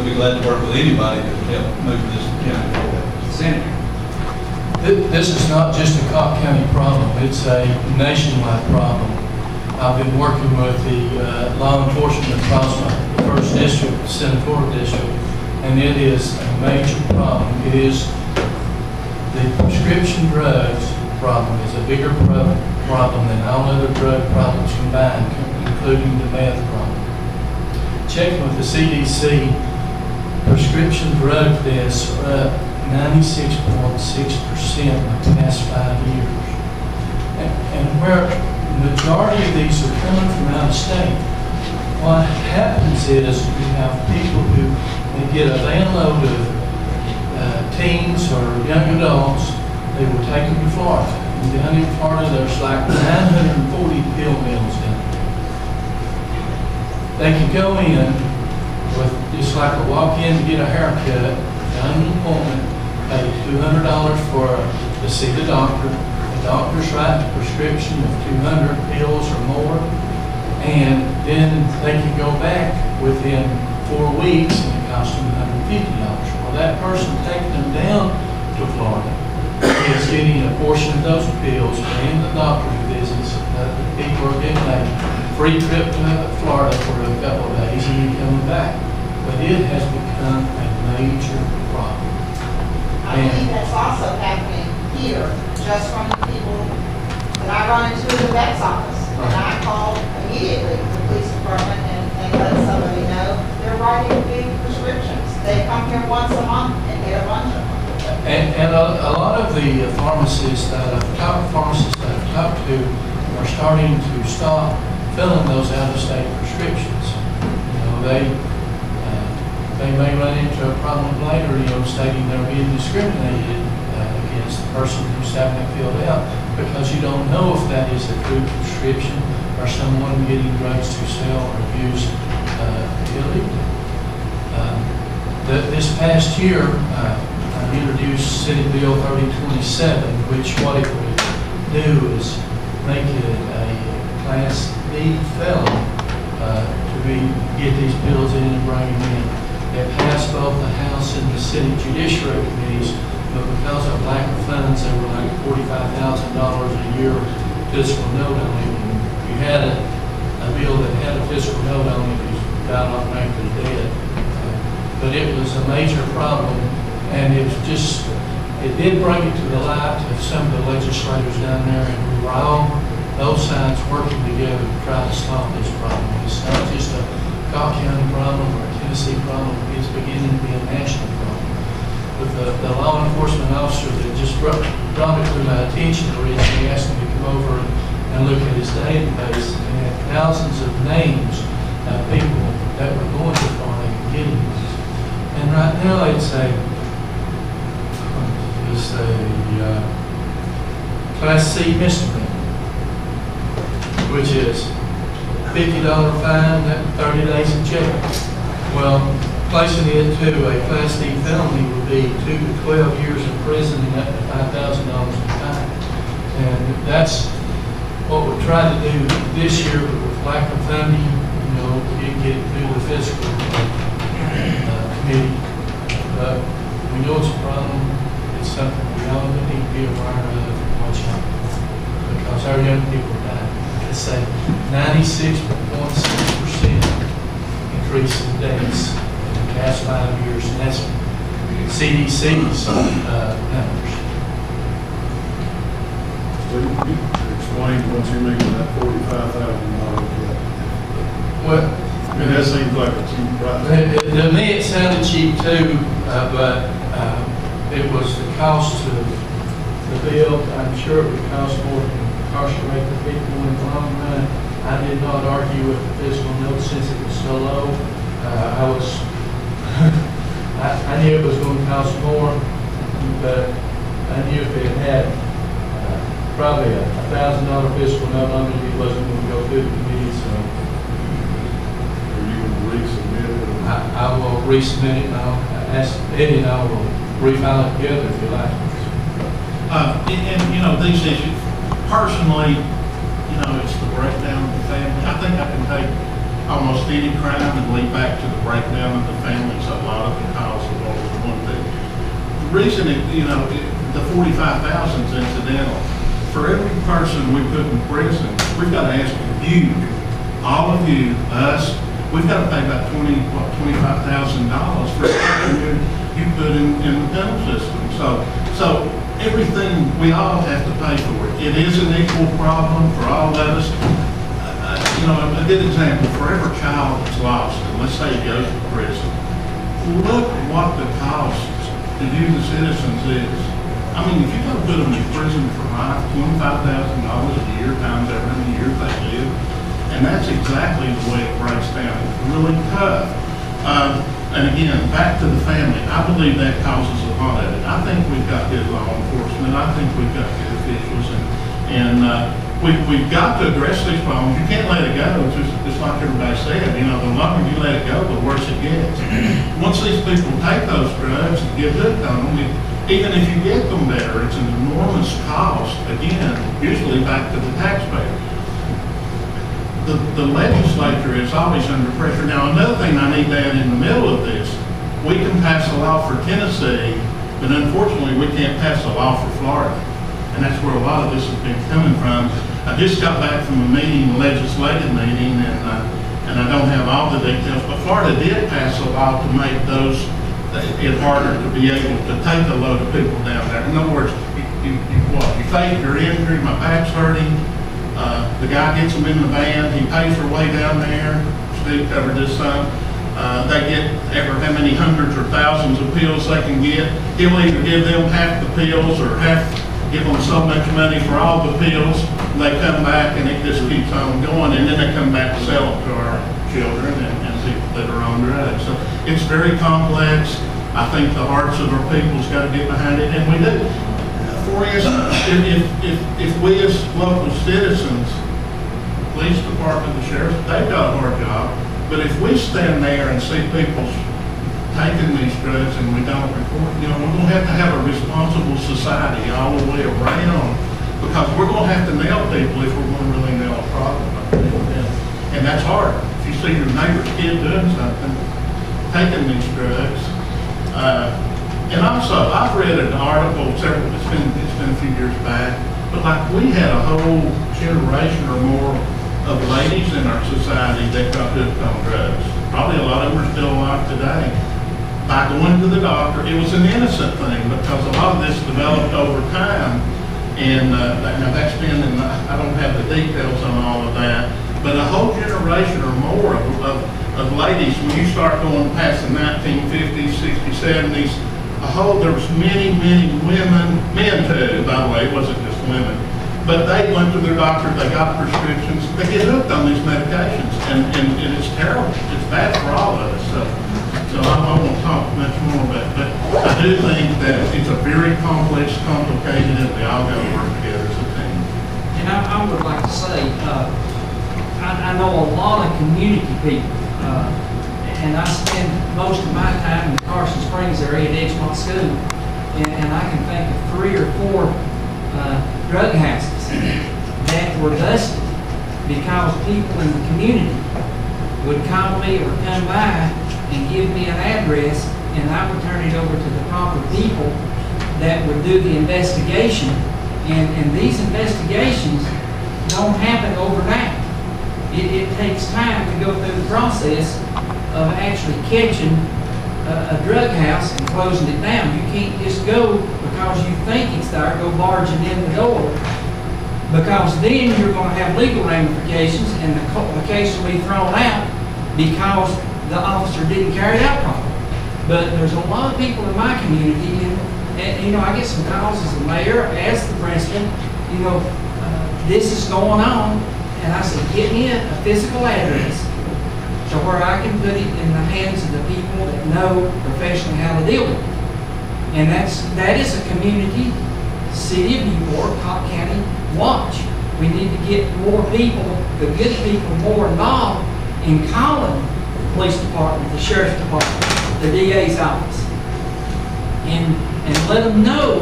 we'd be glad to work with anybody to help move this county forward. Senator. This is not just a Cocke County problem, it's a nationwide problem. I've been working with the law enforcement across my first district, senatorial district, and it is a major problem. It is the prescription drugs problem is a bigger problem than all other drug problems combined, including the meth problem. Checking with the CDC, prescription drug deaths are up 96.6% in the past 5 years. And where the majority of these are coming from out of state, what happens is you have people who they get a van load of teens or young adults, they will take them to Florida. And down in Florida, there's like 940 pill mills down there. They can go in with just like a walk-in to get a haircut, find an appointment, pay $200 to see the doctor. The doctor's writing a prescription of 200 pills or more, and then they can go back within 4 weeks and it costs them $150. Well, that person taking them down to Florida is getting a portion of those pills, paying the doctor's visits. The people are getting a free trip to Florida for a couple of days and then coming back. But it has become a major problem. I believe that's also happening here, just from the people that I run into in the vet's office. And I call immediately the police department and let somebody know they're writing big prescriptions. They come here once a month and get a bunch of them. And a lot of the pharmacists that I've talked to are starting to stop filling those out-of-state prescriptions. You know, they may run into a problem later, you know, stating they're being discriminated against the person who's having it filled out, because you don't know if that is a true prescription or someone getting drugs to sell or use illegally. This past year, I introduced Senate Bill 3027, which what it would do is make it a Class D felon to get these bills in and bring them in. It passed both the House and the Senate Judiciary Committees, but because of lack of funds, they were like $45,000 a year fiscal note on it. And you had a bill that had a fiscal note on it, you got automatically dead. But it was a major problem, and it did bring it to the light of some of the legislators down there, and we were all, both sides, working together to try to solve this problem. It's not just a Cocke County problem or a Tennessee problem, it's beginning to be a national problem. With the law enforcement officer that just brought it to my attention originally, asked me to come over and look at his database, and he had thousands of names of people that were going to Florida and getting this. And right now it's a Class C misdemeanor, which is $50 fine and 30 days in jail. Well, placing it to a Class D felony would be 2 to 12 years in prison and up to $5,000 in fine. And that's what we're trying to do this year, but with lack of funding, you know, we didn't get it through the fiscal committee. But we know it's a problem. It's something we all need to be aware of and watch out for, because our young people are dying. It's a 96.6% increase in deaths in the past 5 years, and that's CDC's numbers. So you explain what you mean by that $45,000 cut. Well, I mean, that seems like a cheap price. To me, it sounded cheap too, but it was the cost of the bill. I'm sure it would cost more to incarcerate the people in the long run. I did not argue with the fiscal note since it was so low. I knew it was going to cost more, but I knew if it had probably a $1,000 fiscal note on it, it wasn't going to go through the committee. So Resubmit it? I will resubmit it, and I'll ask Eddie, and I will refile it together if you like. And you know, these issues, personally, you know, it's the breakdown of the family. I think I can take almost any crime and lead back to the breakdown of the family. So a lot reason the 45,000 is incidental. For every person we put in prison, we've got to ask you, all of you, us, we've got to pay about $25,000 for everything you put in the penal system. So everything, we all have to pay for it. It is an equal problem for all of us. A good example, for every child that's lost, and let's say he goes to prison, look what the cost to you, the citizens, is. I mean, if you go put them in prison for life, $25,000 a year times however many years they live, and that's exactly the way it breaks down. It's really tough. And again, back to the family, I believe that causes a lot of it. I think we've got good law enforcement. I think we've got good officials, and we've got to address these problems. You can't let it go. Just like everybody said, the longer you let it go, the worse it gets. Once these people take those drugs and get hooked on them, even if you get them better, it's an enormous cost, again, usually back to the taxpayer. The legislature is always under pressure. Now, another thing I need to add in the middle of this, we can pass a law for Tennessee, but unfortunately we can't pass a law for Florida. And that's where a lot of this has been coming from. I just got back from a meeting, a legislative meeting, and I don't have all the details, but Florida did pass a law to make it harder to be able to take a load of people down there. In other words, you fake your injury, my back's hurting, the guy gets them in the van, he pays their way down there, Steve covered this some, they get ever how many hundreds or thousands of pills they can get. He'll either give them half the pills or give them so much money for all the pills, and they come back and it just keeps on going, and then they come back to sell them to our children and people that are on drugs. So it's very complex. I think the hearts of our people's got to get behind it, and we do. For instance, if we as local citizens, police department, the sheriff, they've got a hard job, but if we stand there and see people taking these drugs and we don't report, we're going to have a responsible society all the way around, because we're going to have to nail people if we're going to really nail a problem. And that's hard. If you see your neighbor's kid doing something, taking these drugs. And also, I've read an article, it's been a few years back, but like we had a whole generation or more of ladies in our society that got hooked on drugs. Probably a lot of them are still alive today. By going to the doctor, it was an innocent thing because a lot of this developed over time. And now that's been, I don't have the details on all of that, but a whole generation or more of ladies, when you start going past the 1950s, 60s, 70s, there was many women, men too, by the way, it wasn't just women, but they went to their doctor, they got prescriptions, they get hooked on these medications, and it's terrible. It's bad for all of us. So I won't talk much more about it, but I do think that it's a very complex, complicated, and we all got to work together as a team. And I would like to say, I know a lot of community people, and I spend most of my time in the Carson Springs area at Edgemont School, and I can think of 3 or 4 drug houses that were busted because people in the community would call me or come by and give me an address, and I would turn it over to the proper people that would do the investigation. And these investigations don't happen overnight. It takes time to go through the process of actually catching a drug house and closing it down. You can't just go because you think it's there, go barging in the door, because then you're going to have legal ramifications and the case will be thrown out because the officer didn't carry it out properly. But there's a lot of people in my community, and I get some calls as the mayor, as the president, this is going on, and I said, get me a physical address to where I can put it in the hands of the people that know professionally how to deal with it. And that is a community, city of Newport, Cocke County watch. We need to get more people, the good people, more involved in calling the police department, the sheriff's department, the DA's office, and let them know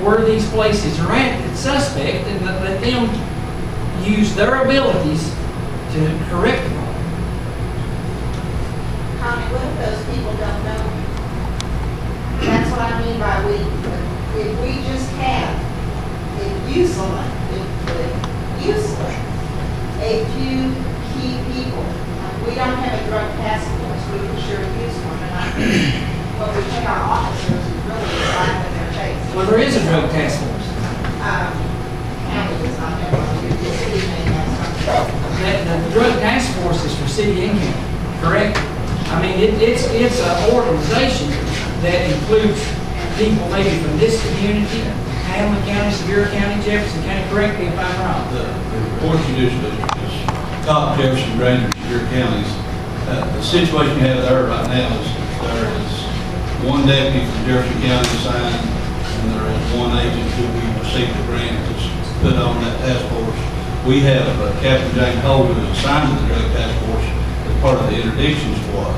where these places are at that's suspect, and let them use their abilities to correct the problem. Connie, what if those people don't know? That's what I mean by we if we just have, if you select, a few key people, we don't have a drug task force, we can sure use one, and I think what we pay our officers is really slap in their face. Well, there is a drug task force. County does not have one, the city may have something. The drug task force is for city and county, correct? I mean, it's an organization that includes people maybe from this community, Hamlin County, Sevier County, Jefferson County, correct me if I'm wrong. The Fourth Judicial District is Cocke, Jefferson, Granger, Sevier counties. The situation you have there right now is there is one deputy from Jefferson County assigned, and there is one agent who we received a grant that's put on that task force. We have Captain James Holder who is assigned to the drug task force as part of the interdiction squad.